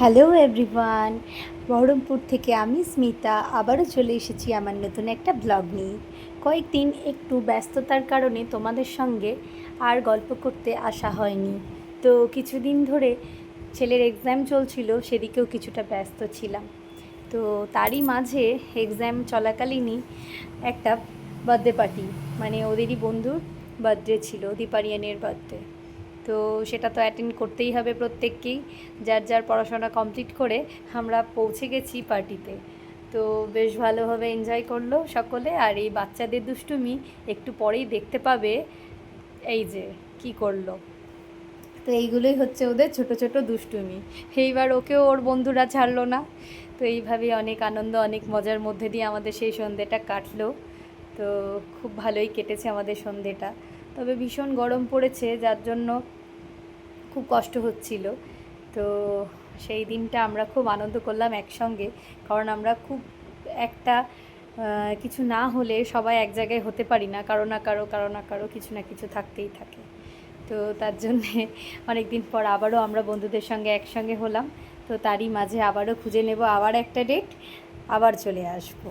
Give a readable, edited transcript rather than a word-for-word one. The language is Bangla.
হ্যালো এভরিওয়ান, বহরমপুর থেকে আমি স্মিতা আবারও চলে এসেছি আমার নতুন একটা ব্লগ নিয়ে। কয়েকদিন একটু ব্যস্ততার কারণে তোমাদের সঙ্গে আর গল্প করতে আসা হয়নি। তো কিছুদিন ধরে ছেলের এক্সাম চলছিল, সেদিকেও কিছুটা ব্যস্ত ছিলাম। তো তারই মাঝে এক্সাম চলাকালীনই একটা বার্থডে পার্টি, মানে ওদেরই বন্ধুর বার্থডে ছিল, দীপারিয়ানের বার্থডে। তো সেটা তো অ্যাটেন্ড করতেই হবে প্রত্যেককেই। যার যার পড়াশোনা কমপ্লিট করে আমরা পৌঁছে গেছি পার্টিতে। তো বেশ ভালোভাবে এনজয় করলো সকলে। আর এই বাচ্চাদের দুষ্টুমি একটু পরেই দেখতে পাবে, এই যে কি করলো। তো এইগুলোই হচ্ছে ওদের ছোট ছোট দুষ্টুমি। এইবার ওকেও ওর বন্ধুরা ছাড়লো না। তো এইভাবেই অনেক আনন্দ, অনেক মজার মধ্যে দিয়ে আমাদের সেই সন্ধ্যেটা কাটলো। তো খুব ভালোই কেটেছে আমাদের সন্ধ্যেটা। তবে ভীষণ গরম পড়েছে, যার জন্য খুব কষ্ট হচ্ছিল। তো সেই দিনটা আমরা খুব আনন্দ করলাম একসঙ্গে, কারণ আমরা খুব একটা কিছু না হলে সবাই এক জায়গায় হতে পারি না, কারো কিছু না কিছু থাকতেই থাকে। তো তার জন্যে অনেক দিন পর আবারও আমরা বন্ধুদের সঙ্গে একসঙ্গে হলাম। তো তারই মাঝে আবারও খুঁজে নেব আবার একটা ডেট, আবার চলে আসবো।